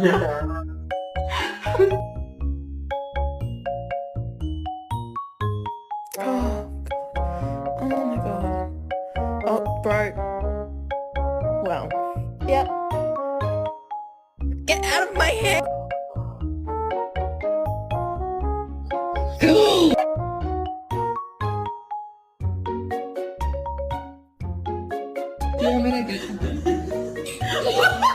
Yeah. Oh, oh my god. Oh, bro. Well, yep. Get out of my head! Do you want me to get something?